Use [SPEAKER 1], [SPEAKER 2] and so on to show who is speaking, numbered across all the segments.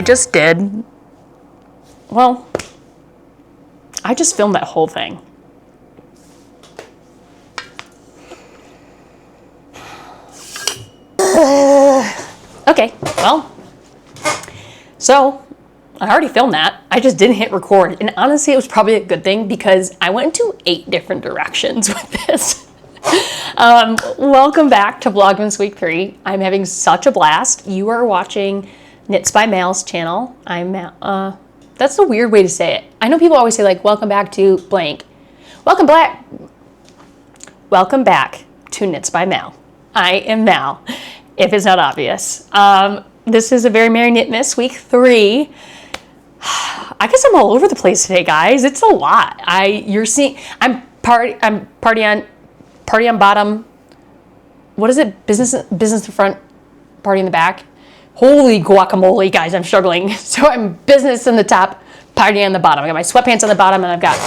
[SPEAKER 1] I just did, well, I just filmed that whole thing. Okay, well, so I already filmed that. I just didn't hit record. And honestly, it was probably a good thing because I went into 8 different directions with this. Welcome back to Vlogmas Week 3. I'm having such a blast. You are watching Knits by Mal's channel. That's a weird way to say it. I know people always say like, welcome back to blank. Welcome back to Knits by Mal. I am Mal, if it's not obvious. This is a Very Merry Knitmas Week 3. I guess I'm all over the place today, guys. It's a lot. You're seeing, I'm party on bottom. What is it? Business in front, party in the back. Holy guacamole, guys, I'm struggling. So I'm business in the top, party on the bottom. I got my sweatpants on the bottom and I've got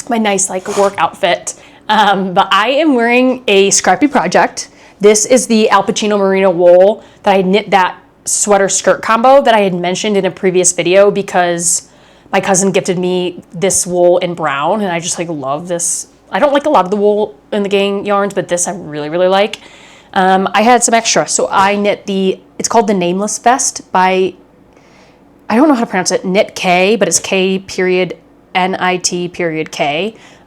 [SPEAKER 1] my nice like work outfit. But I am wearing a scrappy project. This is the Al Pacino Merino wool that I knit that sweater skirt combo that I had mentioned in a previous video because my cousin gifted me this wool in brown and I just like love this. I don't like a lot of the wool in the gang yarns, but this I really, really like. I had some extra, so I knit it's called the Nameless vest by, I don't know how to pronounce it, Knit K, but it's K.NIT.K.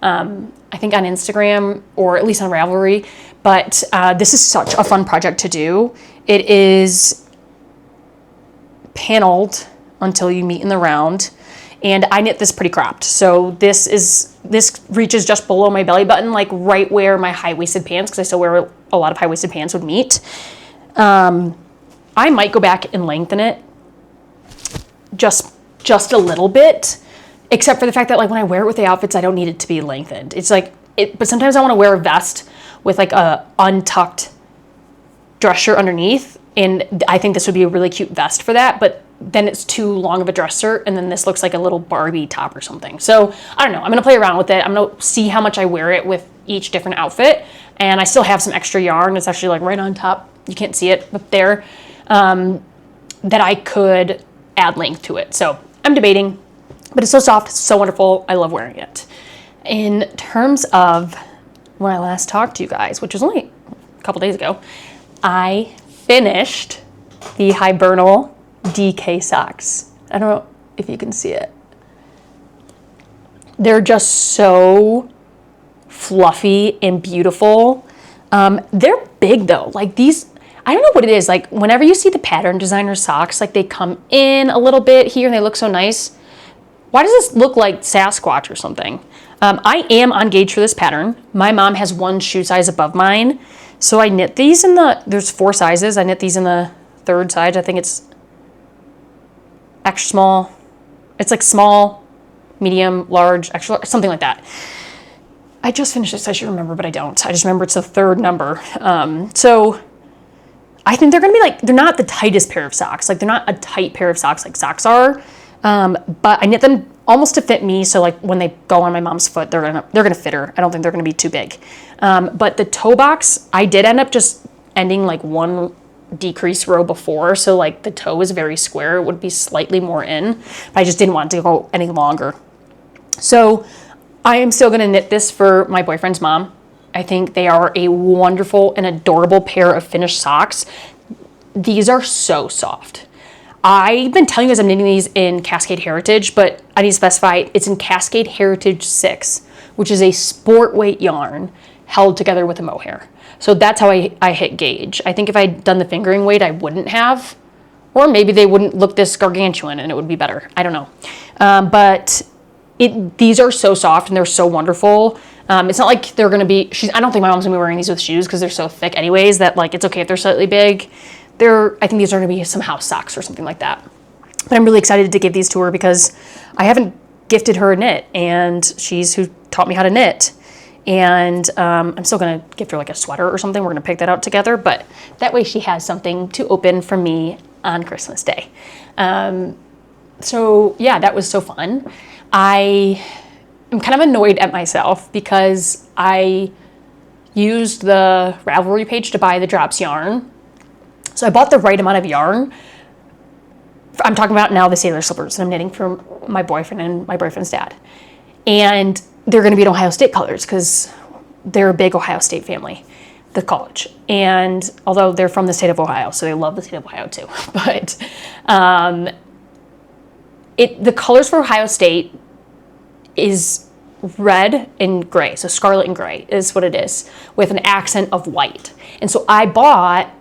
[SPEAKER 1] I think on Instagram or at least on Ravelry, but this is such a fun project to do. It is paneled until you meet in the round, and I knit this pretty cropped. So this reaches just below my belly button, like right where my high-waisted pants, because I still wear a lot of high-waisted pants, would meet. I might go back and lengthen it just a little bit, except for the fact that like when I wear it with the outfits, I don't need it to be lengthened. It's like but sometimes I want to wear a vest with like a untucked dress shirt underneath, and I think this would be a really cute vest for that, but then it's too long of a dress shirt, and then this looks like a little Barbie top or something. So I don't know, I'm gonna play around with it. I'm gonna see how much I wear it with each different outfit, and I still have some extra yarn. It's actually like right on top, you can't see it up there, that I could add length to it. So I'm debating, but it's so soft, it's so wonderful, I love wearing it. In terms of when I last talked to you guys, which was only a couple days ago, I finished the Hibernal DK socks. I don't know if you can see it. They're just so fluffy and beautiful. They're big though. Like these, I don't know what it is. Like whenever you see the pattern designer socks, like they come in a little bit here and they look so nice. Why does this look like Sasquatch or something? I am on gauge for this pattern. My mom has one shoe size above mine. So I knit these there's 4 sizes. I knit these in the 3rd size. I think it's extra small. It's like small, medium, large, extra large, something like that. I just finished this, I should remember, but I don't. I just remember it's the 3rd number. So I think they're gonna be like, they're not the tightest pair of socks. Like they're not a tight pair of socks like socks are. But I knit them almost to fit me, so like when they go on my mom's foot, they're gonna fit her. I don't think they're gonna be too big. But the toe box, I did end up just ending like one decrease row before, so like the toe is very square. It would be slightly more in, but I just didn't want it to go any longer. So I am still gonna knit this for my boyfriend's mom. I think they are a wonderful and adorable pair of finished socks. These are so soft. I've been telling you guys I'm knitting these in Cascade Heritage, but I need to specify it's in Cascade Heritage 6, which is a sport weight yarn held together with a mohair. So that's how I hit gauge. I think if I'd done the fingering weight, I wouldn't have, or maybe they wouldn't look this gargantuan and it would be better. I don't know. But these are so soft and they're so wonderful. It's not like they're gonna be, I don't think my mom's gonna be wearing these with shoes because they're so thick anyways that like it's okay if they're slightly big. I think these are gonna be some house socks or something like that. But I'm really excited to give these to her because I haven't gifted her a knit, and she's who taught me how to knit. And I'm still gonna gift her like a sweater or something. We're gonna pick that out together, but that way she has something to open from me on Christmas Day. So yeah, that was so fun. I am kind of annoyed at myself because I used the Ravelry page to buy the drops yarn. So I bought the right amount of yarn, I'm talking about now the sailor slippers that I'm knitting for my boyfriend and my boyfriend's dad. And they're going to be in Ohio State colors because they're a big Ohio State family, the college. And although they're from the state of Ohio, so they love the state of Ohio too. But the colors for Ohio State is red and gray. So scarlet and gray is what it is, with an accent of white. And so I bought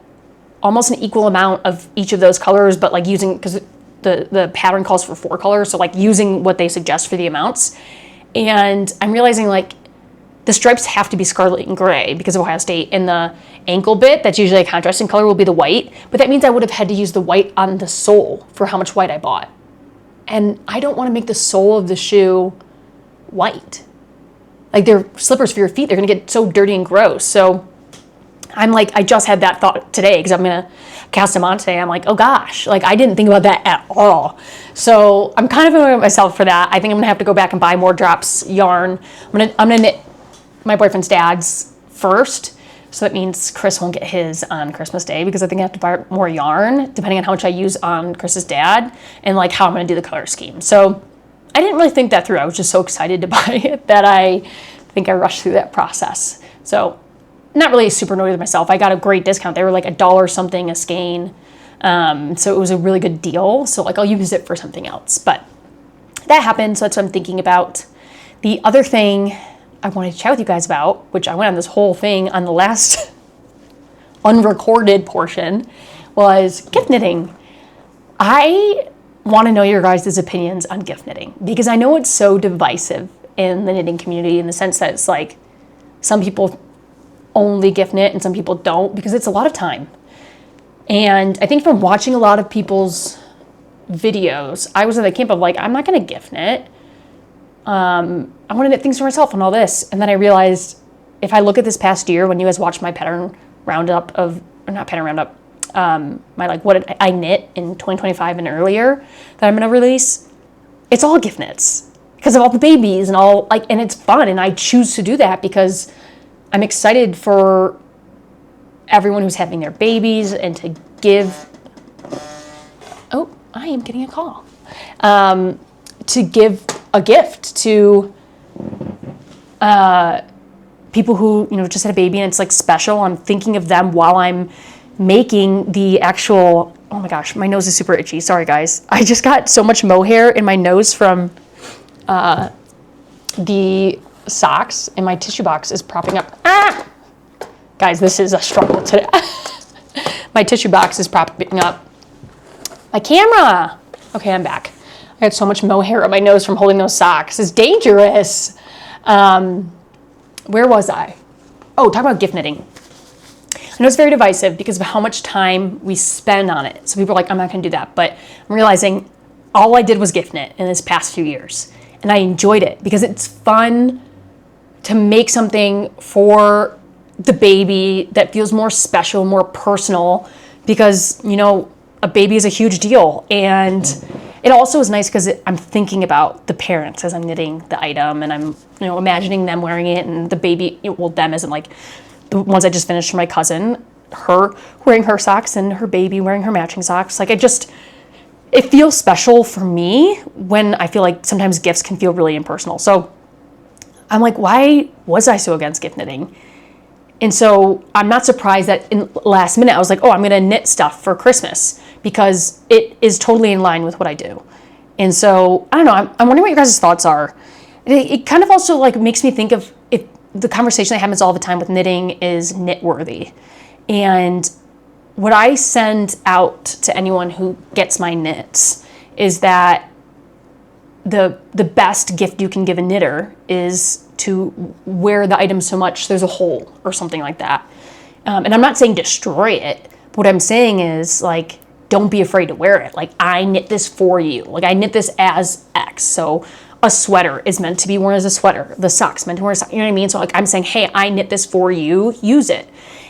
[SPEAKER 1] almost an equal amount of each of those colors, but like using, because the pattern calls for 4 colors, so like using what they suggest for the amounts. And I'm realizing like the stripes have to be scarlet and gray because of Ohio State, and the ankle bit that's usually a contrasting color will be the white, but that means I would have had to use the white on the sole for how much white I bought. And I don't want to make the sole of the shoe white. Like, they're slippers for your feet, they're gonna get so dirty and gross. So I'm like, I just had that thought today because I'm gonna cast them on today. I'm like, oh gosh, like I didn't think about that at all. So I'm kind of annoyed with myself for that. I think I'm gonna have to go back and buy more drops yarn. I'm gonna knit my boyfriend's dad's first. So that means Chris won't get his on Christmas Day because I think I have to buy more yarn depending on how much I use on Chris's dad and like how I'm gonna do the color scheme. So I didn't really think that through. I was just so excited to buy it that I think I rushed through that process. So not really super annoyed with myself. I got a great discount. They were like $1 something a skein. So it was a really good deal. So like I'll use it for something else. But that happened. So that's what I'm thinking about. The other thing I wanted to chat with you guys about, which I went on this whole thing on the last unrecorded portion, was gift knitting. I want to know your guys' opinions on gift knitting because I know it's so divisive in the knitting community in the sense that it's like some people only gift knit and some people don't because it's a lot of time. And I think from watching a lot of people's videos, I was in the camp of like, I'm not going to gift knit. I want to knit things for myself and all this. And then I realized if I look at this past year, when you guys watched my pattern roundup of, or not pattern roundup, my like what I knit in 2025 and earlier that I'm going to release, it's all gift knits because of all the babies and all like, and it's fun. And I choose to do that because I'm excited for everyone who's having their babies and to give, oh, I am getting a call, to give a gift to people who, you know, just had a baby and it's like special. I'm thinking of them while I'm making the actual, oh my gosh, my nose is super itchy. Sorry guys. I just got so much mohair in my nose from the socks, and my tissue box is propping up. Ah! Guys, this is a struggle today. My tissue box is propping up my camera. Okay, I'm back. I had so much mohair on my nose from holding those socks. It's dangerous. Where was I? Oh, talk about gift knitting. I know it's very divisive because of how much time we spend on it. So people are like, I'm not going to do that. But I'm realizing all I did was gift knit in this past few years. And I enjoyed it because it's fun to make something for the baby that feels more special, more personal, because, you know, a baby is a huge deal. And it also is nice because I'm thinking about the parents as I'm knitting the item, and I'm, you know, imagining them wearing it, and the baby, well, them as in like the ones I just finished for my cousin, her wearing her socks and her baby wearing her matching socks. Like it feels special for me when I feel like sometimes gifts can feel really impersonal. So I'm like, why was I so against gift knitting? And so I'm not surprised that in last minute I was like, oh, I'm going to knit stuff for Christmas because it is totally in line with what I do. And so I don't know. I'm wondering what your guys' thoughts are. It kind of also like makes me think of if the conversation that happens all the time with knitting is knit-worthy. And what I send out to anyone who gets my knits is that the best gift you can give a knitter is to wear the item so much there's a hole or something like that. And I'm not saying destroy it, but what I'm saying is like, don't be afraid to wear it. Like, I knit this for you. Like, I knit this as X. So a sweater is meant to be worn as a sweater. The socks meant to wear a sock. You know what I mean? So like, I'm saying, hey, I knit this for you. Use it.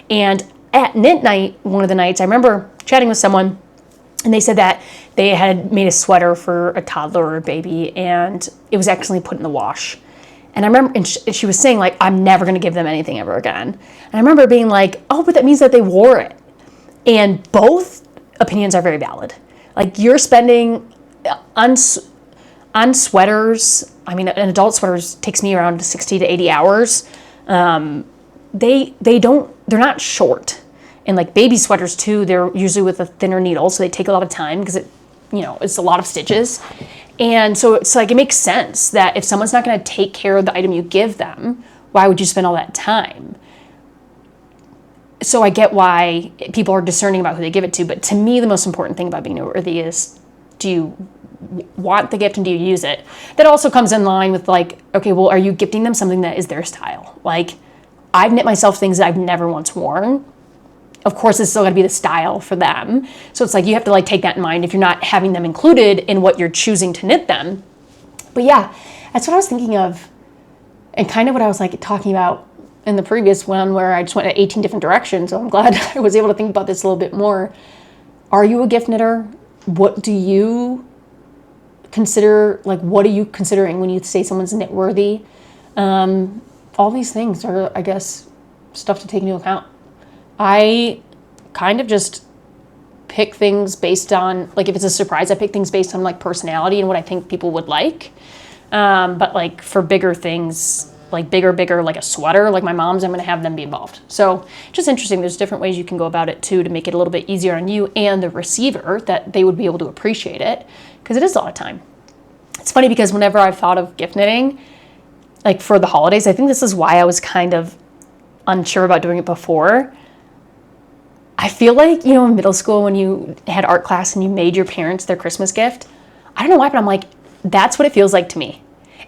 [SPEAKER 1] And at knit night, one of the nights, I remember chatting with someone, and they said that they had made a sweater for a toddler or a baby, and it was accidentally put in the wash. And I remember, and she was saying like, I'm never going to give them anything ever again. And I remember being like, oh, but that means that they wore it. And both opinions are very valid. Like you're spending on sweaters. I mean, an adult sweaters takes me around 60 to 80 hours. They're not short. And like baby sweaters too, they're usually with a thinner needle, so they take a lot of time because it's a lot of stitches. And so it's like, it makes sense that if someone's not going to take care of the item you give them, why would you spend all that time? So I get why people are discerning about who they give it to, but to me, the most important thing about being knit-worthy is, do you want the gift and do you use it? That also comes in line with like, okay, well, are you gifting them something that is their style? Like, I've knit myself things that I've never once worn. Of course, it's still got to be the style for them. So it's like, you have to like take that in mind if you're not having them included in what you're choosing to knit them. But yeah, that's what I was thinking of, and kind of what I was like talking about in the previous one where I just went 18 different directions. So I'm glad I was able to think about this a little bit more. Are you a gift knitter? What do you consider, like, what are you considering when you say someone's knit worthy? All these things are, I guess, stuff to take into account. I kind of just pick things based on, like, if it's a surprise, I pick things based on like personality and what I think people would like. But like for bigger things, like bigger, like a sweater, like my mom's, I'm going to have them be involved. So just interesting. There's different ways you can go about it too, to make it a little bit easier on you and the receiver, that they would be able to appreciate it, because it is a lot of time. It's funny because whenever I've thought of gift knitting, like for the holidays, I think this is why I was kind of unsure about doing it before. I feel like, in middle school when you had art class and you made your parents their Christmas gift, I don't know why, but I'm like, that's what it feels like to me.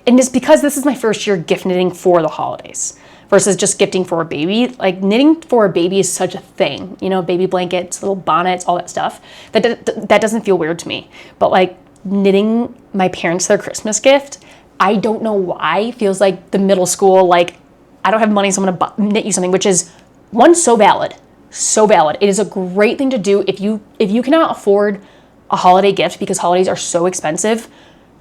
[SPEAKER 1] And it's because this is my first year gift knitting for the holidays versus just gifting for a baby. Like knitting for a baby is such a thing, baby blankets, little bonnets, all that stuff. That doesn't feel weird to me. But like knitting my parents their Christmas gift, I don't know why, feels like the middle school, like, I don't have money, so I'm going to knit you something, which is, one, so valid. So valid. It is a great thing to do if you cannot afford a holiday gift because holidays are so expensive.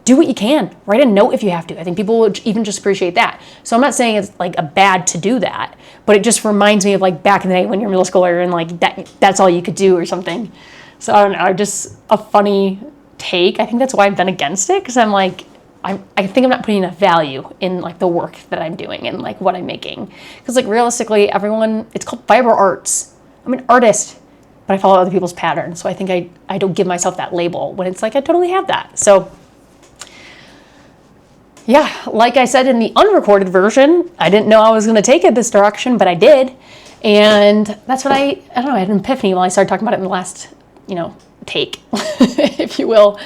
[SPEAKER 1] Do what you can. Write a note if you have to. I think people would even just appreciate that. So I'm not saying it's like a bad to do that, but it just reminds me of like back in the day when you're middle schooler and like that's all you could do or something. So I don't know, just a funny take. I think that's why I've been against it, because I'm like, I think I'm not putting enough value in like the work that I'm doing and like what I'm making. Because like realistically, it's called fiber arts. I'm an artist, but I follow other people's patterns. So I think I don't give myself that label when it's like I totally have that. So yeah, like I said in the unrecorded version, I didn't know I was going to take it this direction, but I did. And that's what I don't know, I had an epiphany when I started talking about it in the last, take, if you will.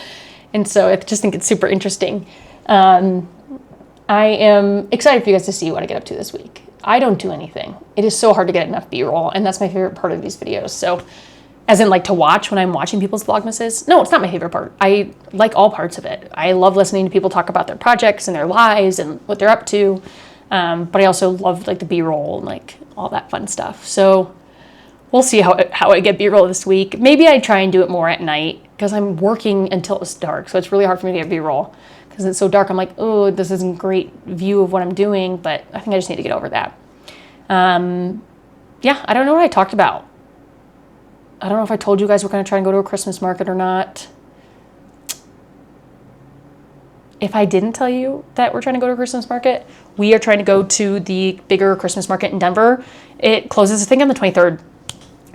[SPEAKER 1] And so I just think it's super interesting. I am excited for you guys to see what I get up to this week. I don't do anything. It is so hard to get enough B-roll, and that's my favorite part of these videos. So as in like to watch when I'm watching people's Vlogmases. No, it's not my favorite part. I like all parts of it. I love listening to people talk about their projects and their lives and what they're up to. But I also love like the B-roll and like all that fun stuff. So we'll see how I get B-roll this week. Maybe I try and do it more at night because I'm working until it's dark. So it's really hard for me to get B-roll because it's so dark. I'm like, oh, this isn't a great view of what I'm doing, but I think I just need to get over that. Yeah, I don't know what I talked about. I don't know if I told you guys we're going to try and go to a Christmas market or not. If I didn't tell you that we're trying to go to a Christmas market, we are trying to go to the bigger Christmas market in Denver. It closes, I think, on the 23rd.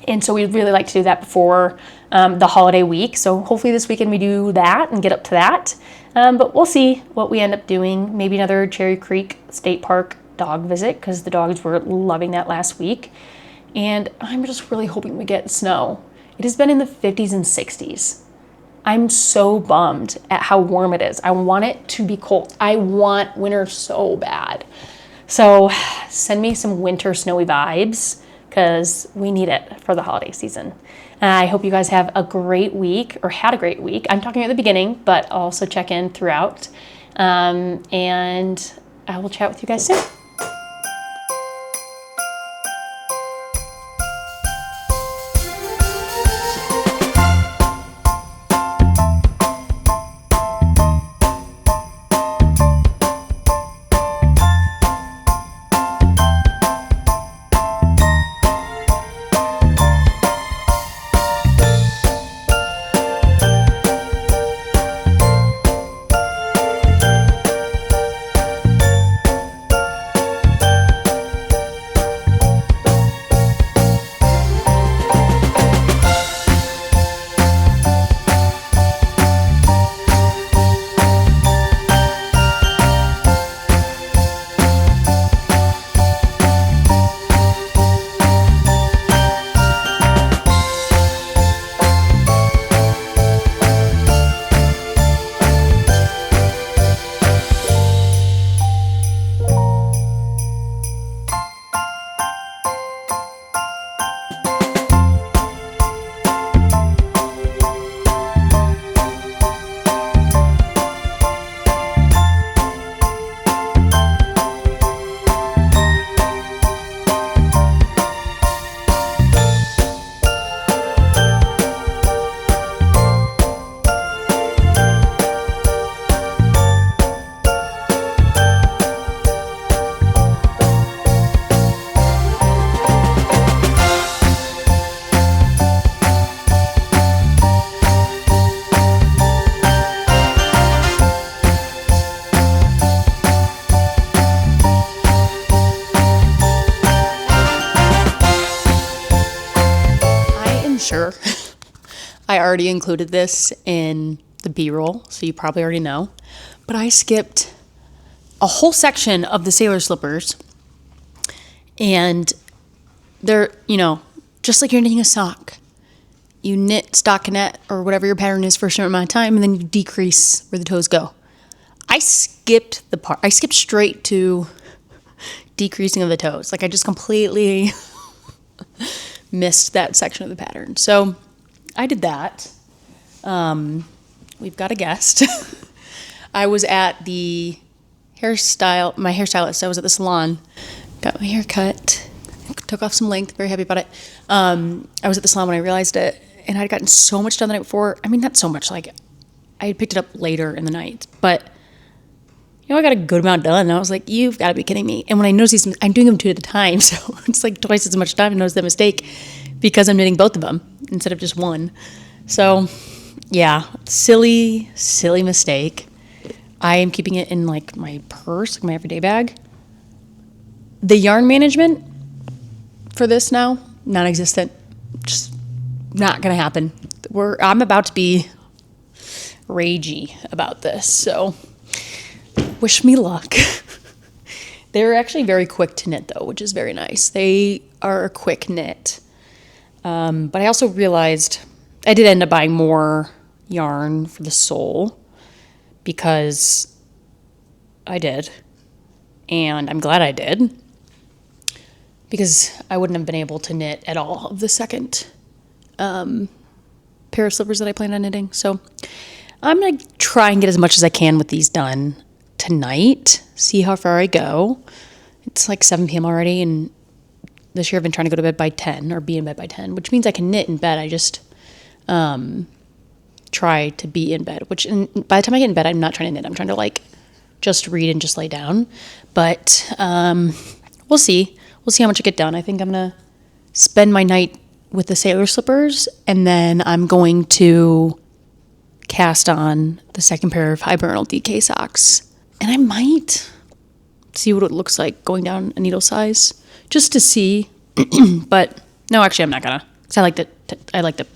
[SPEAKER 1] And so we'd really like to do that before the holiday week. So hopefully this weekend we do that and get up to that. But we'll see what we end up doing. Maybe another Cherry Creek State Park dog visit because the dogs were loving that last week. And I'm just really hoping we get snow. It has been in the 50s and 60s. I'm so bummed at how warm it is. I want it to be cold. I want winter so bad. So send me some winter snowy vibes because we need it for the holiday season. I hope you guys have a great week or had a great week. I'm talking at the beginning, but I'll also check in throughout. And I will chat with you guys soon. sure. I already included this in the B-roll, so you probably already know. But I skipped a whole section of the sailor slippers. And they're, you know, just like you're knitting a sock. You knit stockinette or whatever your pattern is for a certain amount of time, and then you decrease where the toes go. I skipped the part. I skipped straight to decreasing of the toes. Like I just completely missed that section of the pattern. So I did that. We've got a guest. I was at the my hairstylist. I was at the salon, got my hair cut, took off some length, very happy about it. I was at the salon when I realized it, and I'd gotten so much done the night before. I mean, not so much, like I had picked it up later in the night, but you know, I got a good amount done, and I was like, you've got to be kidding me. And when I noticed these, I'm doing them 2 at a time, so it's like twice as much time to notice that mistake because I'm knitting both of them instead of just one. So yeah, silly mistake. I am keeping it in like my purse, like my everyday bag. The yarn management for this now, non-existent. Just not gonna happen. I'm about to be ragey about this, so wish me luck. They're actually very quick to knit though, which is very nice. They are a quick knit. But I also realized I did end up buying more yarn for the sole because I did. And I'm glad I did because I wouldn't have been able to knit at all of the second pair of slippers that I plan on knitting. So I'm going to try and get as much as I can with these done tonight, see how far I go. It's like 7 p.m. already, and this year I've been trying to go to bed by 10 or be in bed by 10, which means I can knit in bed. I just try to be in bed, by the time I get in bed, I'm not trying to knit. I'm trying to like just read and just lay down. But we'll see. We'll see how much I get done. I think I'm going to spend my night with the sailor slippers, and then I'm going to cast on the second pair of Hibernal DK socks. And I might see what it looks like going down a needle size just to see. But no, actually I'm not gonna, because I like the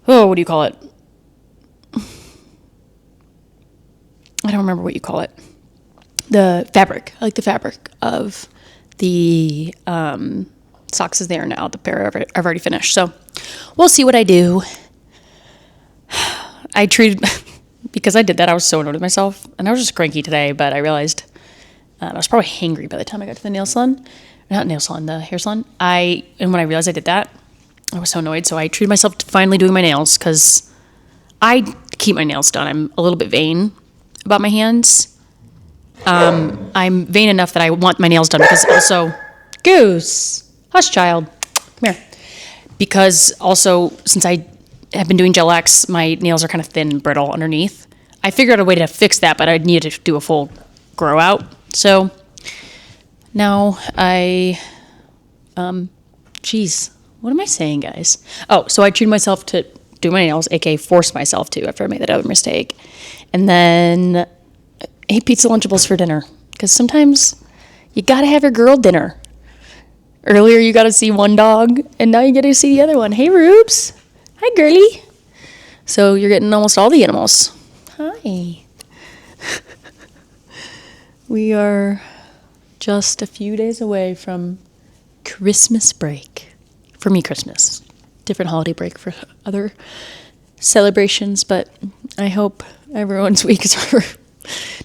[SPEAKER 1] what do you call it? I don't remember what you call it. The fabric. I like the fabric of the socks as they are now. The pair I've already finished. So we'll see what I do. Because I did that, I was so annoyed with myself. And I was just cranky today, but I realized I was probably hangry by the time I got to the nail salon. Not nail salon, the hair salon. And when I realized I did that, I was so annoyed. So I treated myself to finally doing my nails because I keep my nails done. I'm a little bit vain about my hands. I'm vain enough that I want my nails done because also, Goose, hush child, come here. Because also, since I have been doing gel X, my nails are kind of thin and brittle underneath. I figured out a way to fix that, but I needed to do a full grow out. So now what am I saying, guys? Oh, so I treated myself to do my nails, aka forced myself to after I made that other mistake. And then ate pizza Lunchables for dinner. Because sometimes you gotta have your girl dinner. Earlier you got to see one dog, and now you get to see the other one. Hey, Rubes. Hi, girly. So you're getting almost all the animals. Hi. We are just a few days away from Christmas break. For me, Christmas. Different holiday break for other celebrations, but I hope everyone's week is over.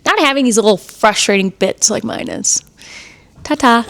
[SPEAKER 1] Not having these little frustrating bits like mine is. Ta-ta.